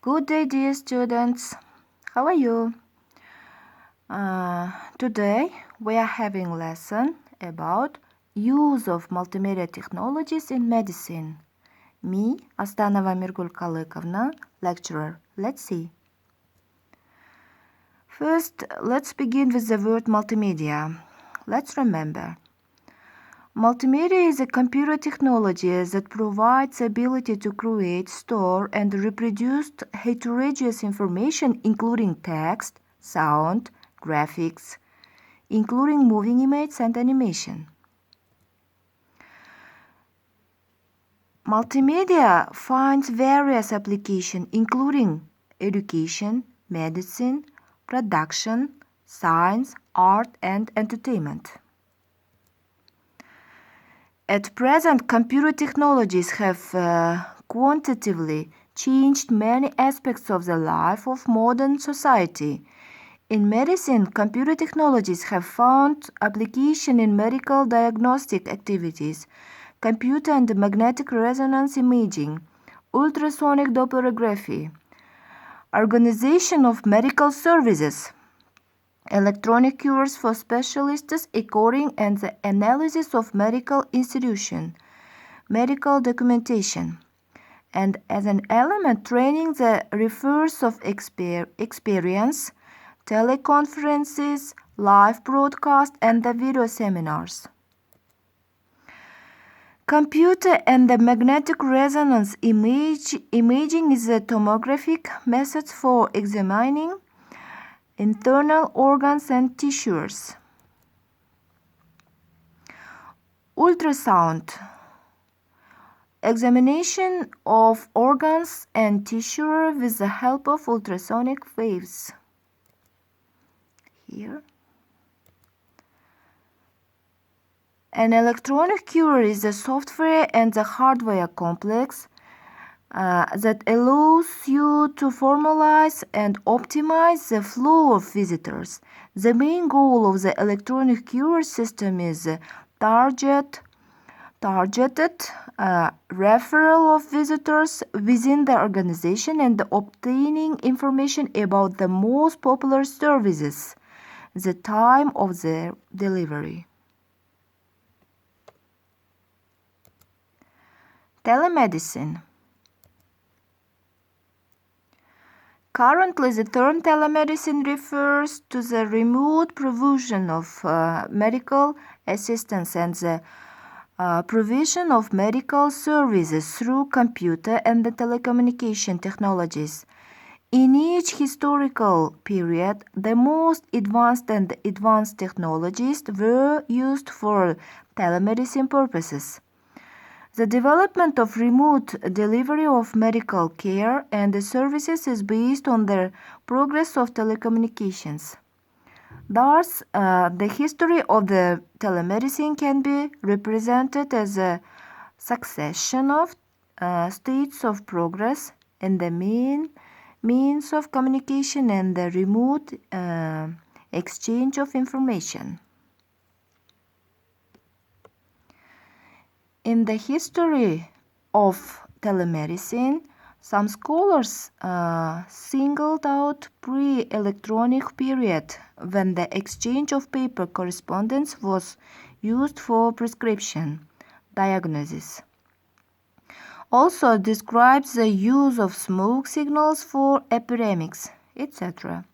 Good day, dear students. How are you? Today we are having a lesson about use of multimedia technologies in medicine. Me, Astanova Mirgul Kalekovna, lecturer. Let's see. First, let's begin with the word multimedia. Let's remember. Multimedia is a computer technology that provides the ability to create, store, and reproduce heterogeneous information including text, sound, graphics, including moving images and animation. Multimedia finds various applications including education, medicine, production, science, art, and entertainment. At present, computer technologies have quantitatively changed many aspects of the life of modern society. In medicine, computer technologies have found application in medical diagnostic activities, computer and magnetic resonance imaging, ultrasonic Dopplerography, organization of medical services, electronic cures for specialists according and the analysis of medical institution, medical documentation, and as an element training the refers of experience, teleconferences, live broadcast, and the video seminars. Computer and the magnetic resonance imaging is a tomographic method for examining internal organs and tissues. Ultrasound. Examination of organs and tissue with the help of ultrasonic waves. Here. An electronic cure is a software and the hardware complex that allows you to formalize and optimize the flow of visitors. The main goal of the electronic cure system is targeted referral of visitors within the organization and obtaining information about the most popular services, the time of their delivery. Telemedicine. Currently, the term telemedicine refers to the remote provision of medical assistance and the provision of medical services through computer and the telecommunication technologies. In each historical period, the most advanced technologies were used for telemedicine purposes. The development of remote delivery of medical care and the services is based on the progress of telecommunications. Thus, the history of the telemedicine can be represented as a succession of states of progress in the means of communication and the remote exchange of information. In the history of telemedicine, some scholars singled out pre-electronic period when the exchange of paper correspondence was used for prescription diagnosis. Also describes the use of smoke signals for epidemics, etc.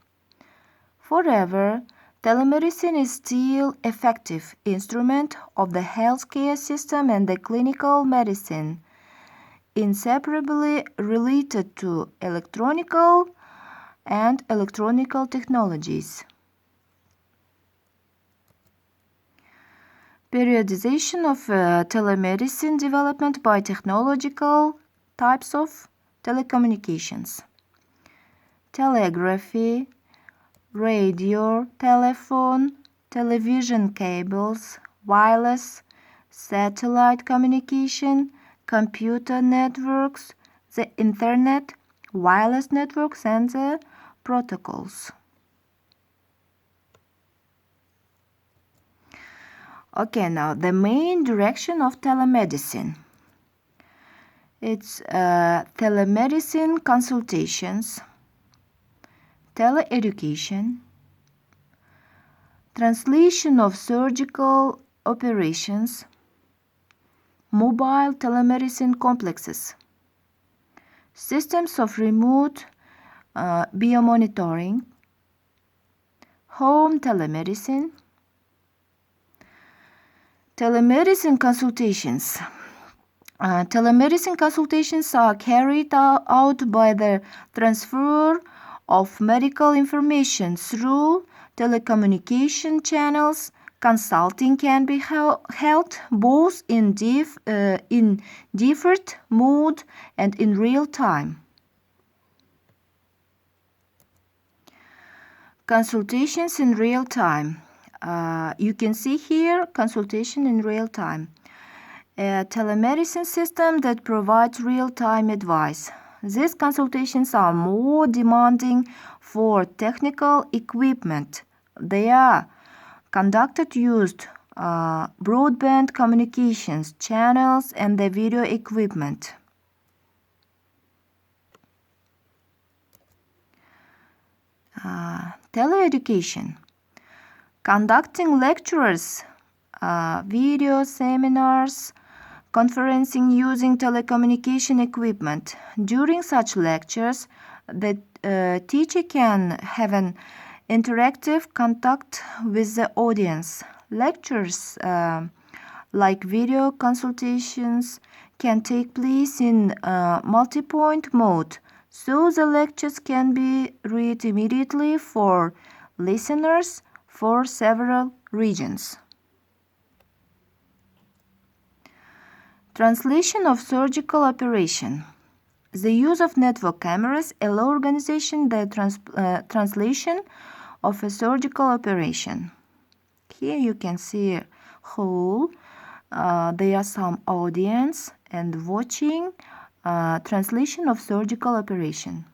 However, telemedicine is still effective instrument of the healthcare system and the clinical medicine, inseparably related to electronic technologies. Periodization of telemedicine development by technological types of telecommunications. Telegraphy, radio, telephone, television cables, wireless, satellite communication, computer networks, the internet, wireless networks, and the protocols. Okay, now the main direction of telemedicine. It's telemedicine consultations, teleeducation, translation of surgical operations, mobile telemedicine complexes, systems of remote biomonitoring, home telemedicine, telemedicine consultations. Telemedicine consultations are carried out by the transfer of medical information through telecommunication channels. Consulting can be held both in deferred mode and in real time. Consultations in real time. You can see here consultation in real time. A telemedicine system that provides real-time advice. These consultations are more demanding for technical equipment. They are conducted using broadband communications channels and the video equipment. Teleeducation. Conducting lectures, video seminars, conferencing using telecommunication equipment. During such lectures, the teacher can have an interactive contact with the audience. Lectures like video consultations can take place in multi-point mode, so the lectures can be read immediately for listeners for several regions. Translation of surgical operation. The use of network cameras allow organization the translation of a surgical operation. Here you can see a hall. There are some audience and watching translation of surgical operation.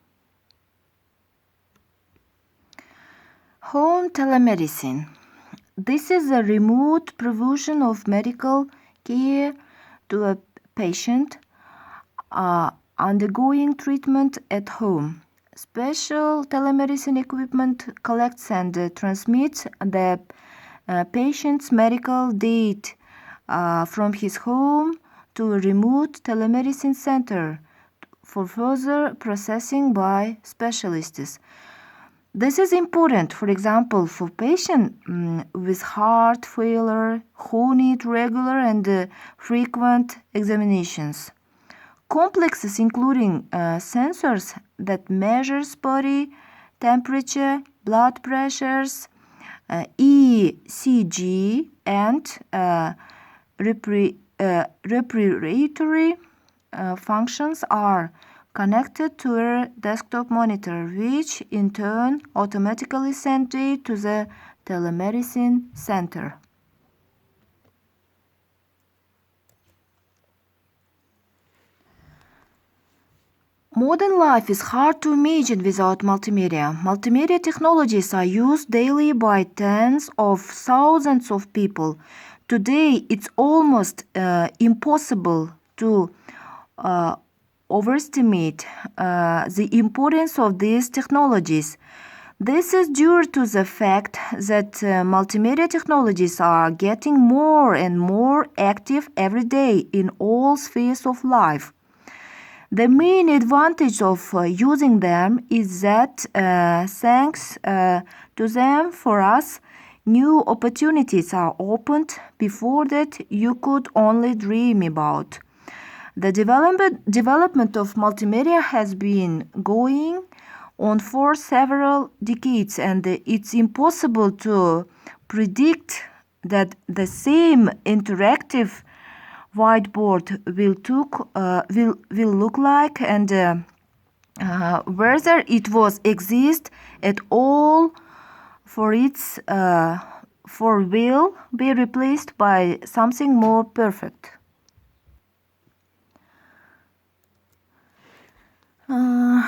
Home telemedicine. This is a remote provision of medical care to a patient undergoing treatment at home. Special telemedicine equipment collects and transmits the patient's medical data from his home to a remote telemedicine center for further processing by specialists. This is important, for example, for patients with heart failure who need regular and frequent examinations. Complexes including sensors that measures body temperature, blood pressures, ECG, and respiratory functions are connected to a desktop monitor, which in turn automatically sends data to the telemedicine center. Modern life is hard to imagine without multimedia. Multimedia technologies are used daily by tens of thousands of people. Today, it's almost impossible to overestimate the importance of these technologies. This is due to the fact that multimedia technologies are getting more and more active every day in all spheres of life. The main advantage of using them is that thanks to them, for us, new opportunities are opened before that you could only dream about. The development of multimedia has been going on for several decades, and it's impossible to predict that the same interactive whiteboard will look like and whether it was exist at all for will be replaced by something more perfect.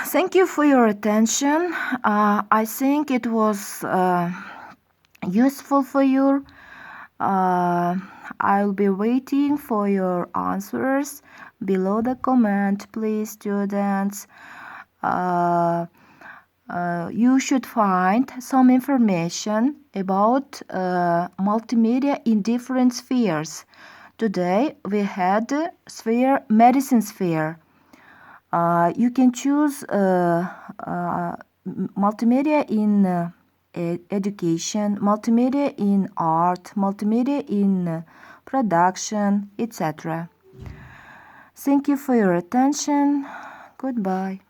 Thank you for your attention. I think it was useful for you. I'll be waiting for your answers. below the comment, please, students. You should find some information about multimedia in different spheres. Today we had sphere, medicine sphere. You can choose multimedia in education, multimedia in art, multimedia in production, etc. Thank you for your attention. Goodbye.